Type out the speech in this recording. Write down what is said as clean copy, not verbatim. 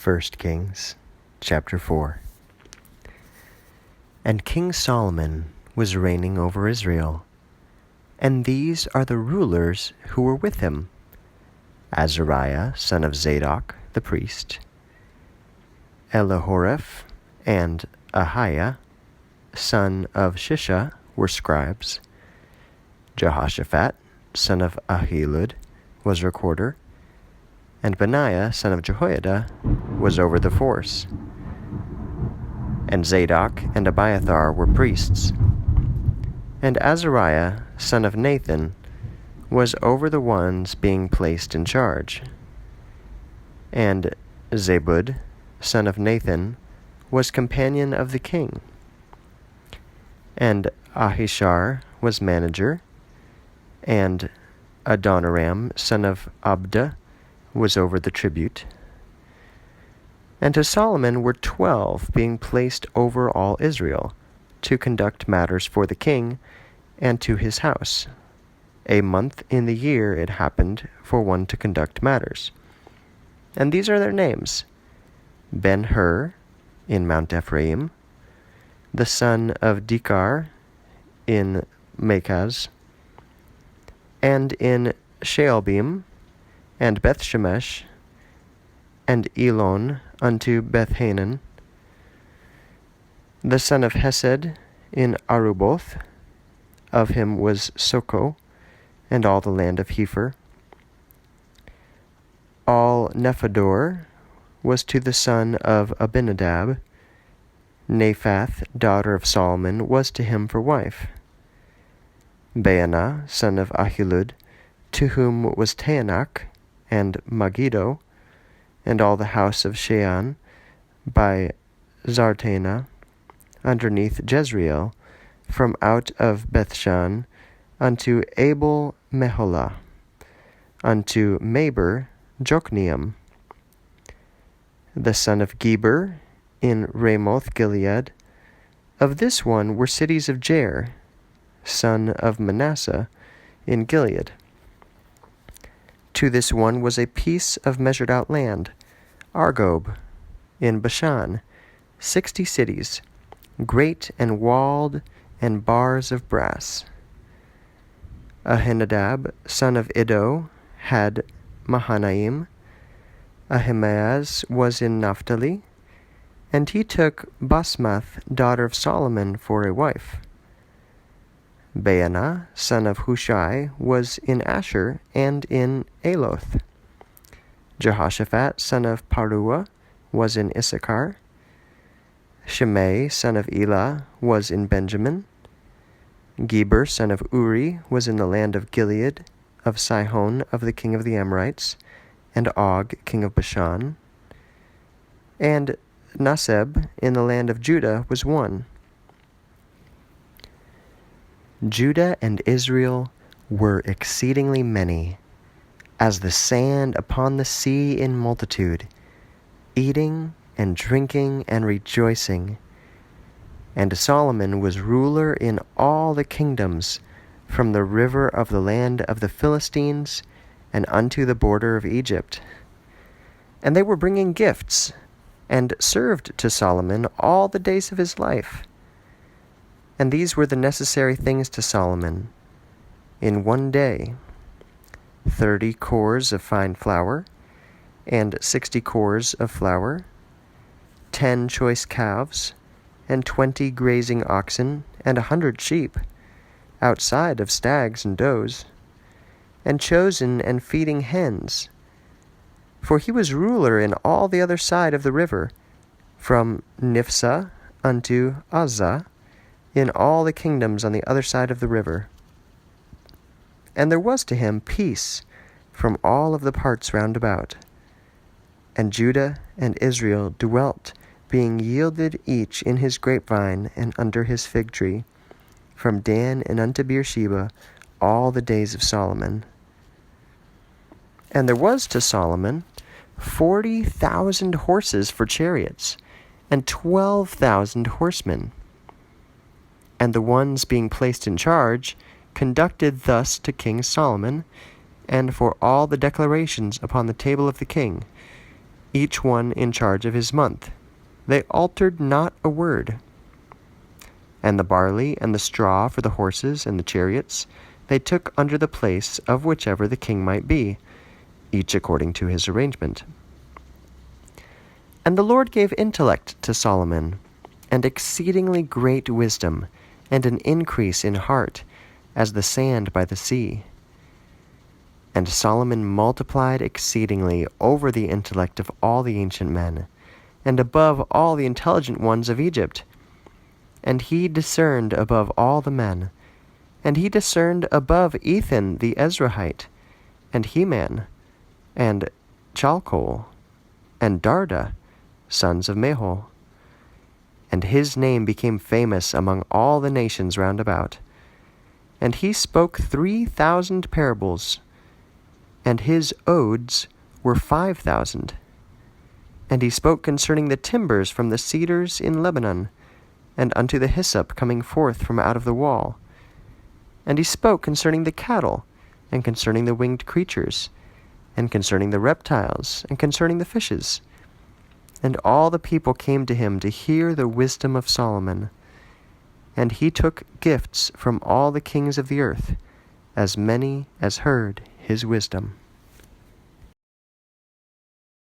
1 Kings chapter 4. And King Solomon was reigning over Israel, and these are the rulers who were with him: Azariah son of Zadok the priest, Elihoreph and Ahiah son of Shisha were scribes, Jehoshaphat son of Ahilud was recorder, and Benaiah son of Jehoiada was over the force. And Zadok and Abiathar were priests. And Azariah son of Nathan was over the ones being placed in charge. And Zabud son of Nathan was companion of the king. And Ahishar was manager. And Adoniram son of Abda was over the tribute. And to Solomon were 12 being placed over all Israel, to conduct matters for the king and to his house. A month in the year it happened for one to conduct matters. And these are their names: Ben-Hur in Mount Ephraim, the son of Dekar in Makaz, and in Shaalbim, and Bethshemesh, and Elon unto Bethhanan, the son of Hesed in Aruboth. Of him was Soko, and all the land of Hepher. All Nephador was to the son of Abinadab. Naphath, daughter of Solomon, was to him for wife. Baanah, son of Ahilud, to whom was Taanach, and Megiddo, and all the house of Shean, by Zartanah, underneath Jezreel, from out of Bethshan, unto Abel Meholah, unto Maber Jokneam. The son of Geber in Ramoth Gilead. Of this one were cities of Jair, son of Manasseh, in Gilead. To this one was a piece of measured out land, Argob, in Bashan, 60 cities, great and walled, and bars of brass. Ahinadab, son of Iddo, had Mahanaim. Ahimaaz was in Naphtali, and he took Basmath, daughter of Solomon, for a wife. Baanah, son of Hushai, was in Asher and in Aloth. Jehoshaphat, son of Paruah, was in Issachar. Shimei, son of Elah, was in Benjamin. Geber, son of Uri, was in the land of Gilead, of Sihon, of the king of the Amorites, and Og, king of Bashan. And Naseb, in the land of Judah, was one. Judah and Israel were exceedingly many, as the sand upon the sea in multitude, eating and drinking and rejoicing. And Solomon was ruler in all the kingdoms, from the river of the land of the Philistines and unto the border of Egypt. And they were bringing gifts, and served to Solomon all the days of his life. And these were the necessary things to Solomon in one day: 30 cores of fine flour, and 60 cores of flour, 10 choice calves, and 20 grazing oxen, and 100 sheep, outside of stags and does, and chosen and feeding hens. For he was ruler in all the other side of the river, from Nifsah unto Azzah, in all the kingdoms on the other side of the river. And there was to him peace from all of the parts round about. And Judah and Israel dwelt, being yielded each in his grapevine and under his fig tree, from Dan and unto Beersheba, all the days of Solomon. And there was to Solomon 40,000 horses for chariots, and 12,000 horsemen. And the ones being placed in charge conducted thus to King Solomon, and for all the declarations upon the table of the king, each one in charge of his month. They altered not a word. And the barley and the straw for the horses and the chariots they took under the place of whichever the king might be, each according to his arrangement. And the Lord gave intellect to Solomon, and exceedingly great wisdom, and an increase in heart, as the sand by the sea. And Solomon multiplied exceedingly over the intellect of all the ancient men, and above all the intelligent ones of Egypt. And he discerned above all the men, and he discerned above Ethan the Ezrahite, and Heman, and Chalcol, and Darda, sons of Mahol. And his name became famous among all the nations round about. And he spoke 3,000 parables, and his odes were 5,000. And he spoke concerning the timbers from the cedars in Lebanon, and unto the hyssop coming forth from out of the wall. And he spoke concerning the cattle, and concerning the winged creatures, and concerning the reptiles, and concerning the fishes. And all the people came to him to hear the wisdom of Solomon. And he took gifts from all the kings of the earth, as many as heard his wisdom.